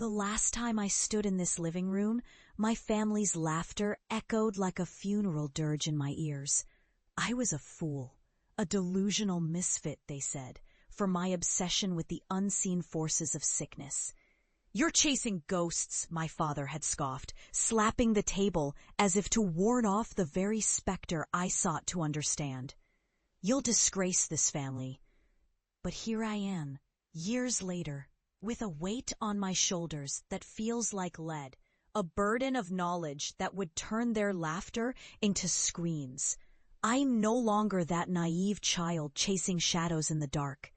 The last time I stood in this living room, my family's laughter echoed like a funeral dirge in my ears. I was a fool, a delusional misfit, they said, for my obsession with the unseen forces of sickness. "You're chasing ghosts," my father had scoffed, slapping the table as if to ward off the very specter I sought to understand. "You'll disgrace this family." But here I am, years later, with a weight on my shoulders that feels like lead, a burden of knowledge that would turn their laughter into screams. I'm no longer that naive child chasing shadows in the dark.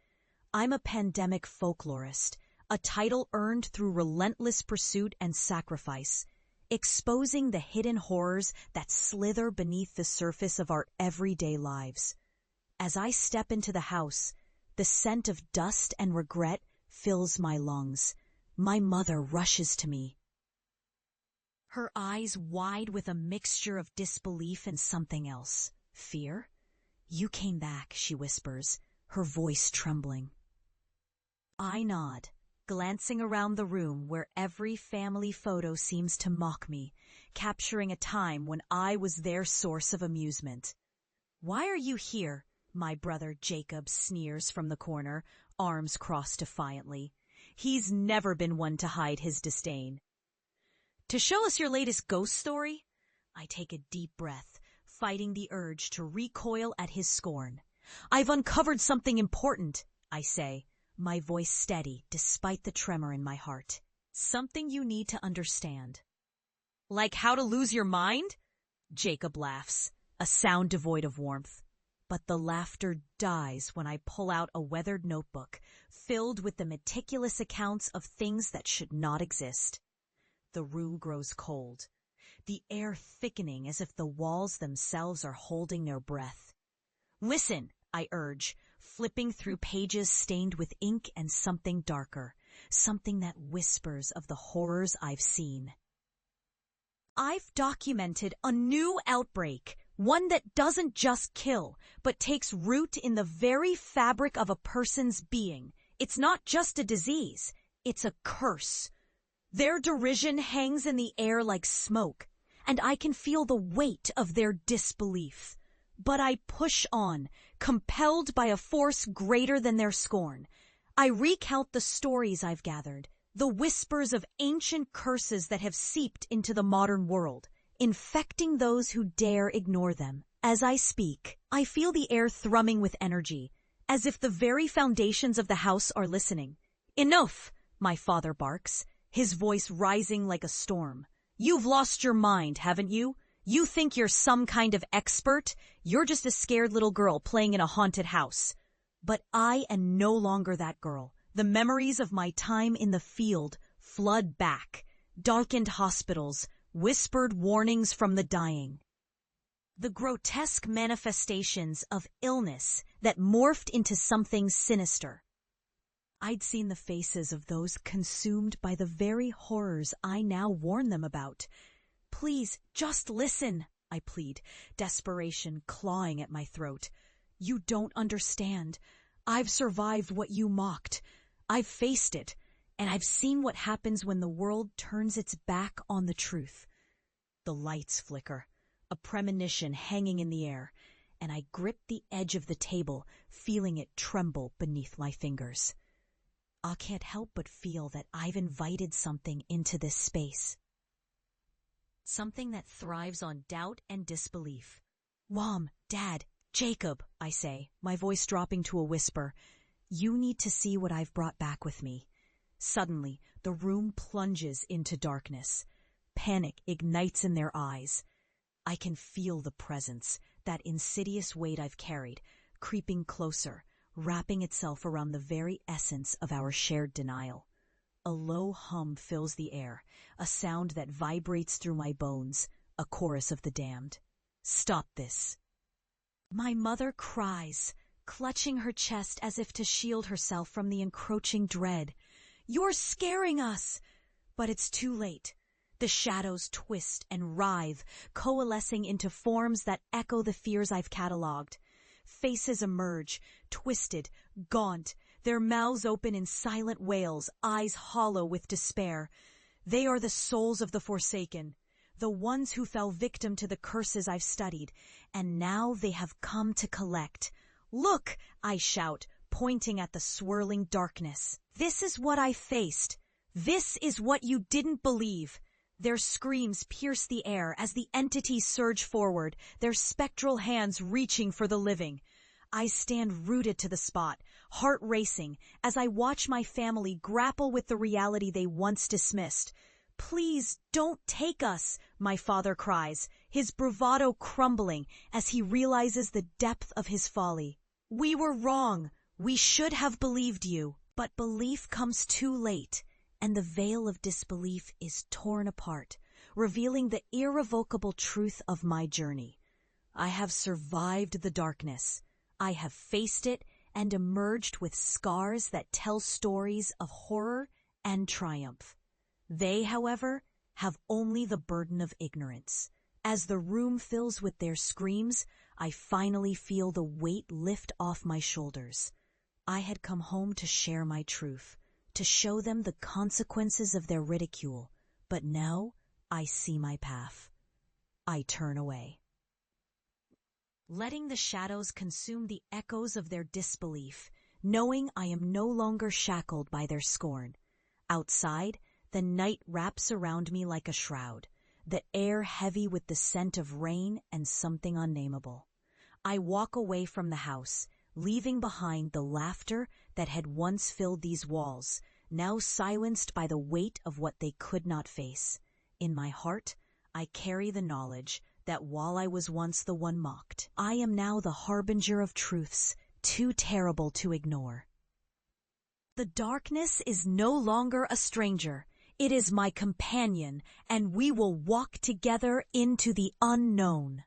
I'm a pandemic folklorist, a title earned through relentless pursuit and sacrifice, exposing the hidden horrors that slither beneath the surface of our everyday lives. As I step into the house, the scent of dust and regret fills my lungs. My mother rushes to me, her eyes wide with a mixture of disbelief and something else. "Fear? You came back," she whispers, her voice trembling. I nod, glancing around the room where every family photo seems to mock me, capturing a time when I was their source of amusement. "Why are you here?" my brother Jacob sneers from the corner, arms crossed defiantly. He's never been one to hide his disdain. "To show us your latest ghost story?" I take a deep breath, fighting the urge to recoil at his scorn. "I've uncovered something important," I say, my voice steady despite the tremor in my heart. "Something you need to understand." "Like how to lose your mind?" Jacob laughs, a sound devoid of warmth. But the laughter dies when I pull out a weathered notebook filled with the meticulous accounts of things that should not exist. The room grows cold, the air thickening as if the walls themselves are holding their breath. "Listen," I urge, flipping through pages stained with ink and something darker, something that whispers of the horrors I've seen. "I've documented a new outbreak, one that doesn't just kill, but takes root in the very fabric of a person's being. It's not just a disease, it's a curse. Their derision hangs in the air like smoke, and I can feel the weight of their disbelief. But I push on, compelled by a force greater than their scorn. I recount the stories I've gathered, the whispers of ancient curses that have seeped into the modern world, infecting those who dare ignore them. As I speak, I feel the air thrumming with energy, as if the very foundations of the house are listening. "Enough," my father barks, his voice rising like a storm. "You've lost your mind, haven't you? You think you're some kind of expert? You're just a scared little girl playing in a haunted house." But I am no longer that girl. The memories of my time in the field flood back. Darkened hospitals, whispered warnings from the dying. The grotesque manifestations of illness that morphed into something sinister. I'd seen the faces of those consumed by the very horrors I now warn them about. "Please, just listen," I plead, desperation clawing at my throat. "You don't understand. I've survived what you mocked. I've faced it, and I've seen what happens when the world turns its back on the truth." The lights flicker, a premonition hanging in the air, and I grip the edge of the table, feeling it tremble beneath my fingers. I can't help but feel that I've invited something into this space. Something that thrives on doubt and disbelief. "Mom, Dad, Jacob," I say, my voice dropping to a whisper, "you need to see what I've brought back with me." Suddenly, the room plunges into darkness. Panic ignites in their eyes. I can feel the presence, that insidious weight I've carried, creeping closer, wrapping itself around the very essence of our shared denial. A low hum fills the air, a sound that vibrates through my bones, a chorus of the damned. "Stop this." My mother cries, clutching her chest as if to shield herself from the encroaching dread. "You're scaring us!" But it's too late. The shadows twist and writhe, coalescing into forms that echo the fears I've catalogued. Faces emerge, twisted, gaunt, their mouths open in silent wails, eyes hollow with despair. They are the souls of the forsaken, the ones who fell victim to the curses I've studied, and now they have come to collect. Look, I shout, pointing at the swirling darkness. This is what I faced. This is what you didn't believe. Their screams pierce the air as the entities surge forward, their spectral hands reaching for the living. I stand rooted to the spot, heart racing, as I watch my family grapple with the reality they once dismissed. Please don't take us, my father cries, his bravado crumbling as he realizes the depth of his folly. We were wrong. We should have believed you. But belief comes too late, and the veil of disbelief is torn apart, revealing the irrevocable truth of my journey. I have survived the darkness. I have faced it and emerged with scars that tell stories of horror and triumph. They, however, have only the burden of ignorance. As the room fills with their screams, I finally feel the weight lift off my shoulders. I had come home to share my truth, to show them the consequences of their ridicule, but now I see my path. I turn away. Letting the shadows consume the echoes of their disbelief, knowing I am no longer shackled by their scorn. Outside, the night wraps around me like a shroud, the air heavy with the scent of rain and something unnameable. I walk away from the house, leaving behind the laughter that had once filled these walls, now silenced by the weight of what they could not face. In my heart, I carry the knowledge that while I was once the one mocked, I am now the harbinger of truths too terrible to ignore. The darkness is no longer a stranger. It is my companion, and we will walk together into the unknown.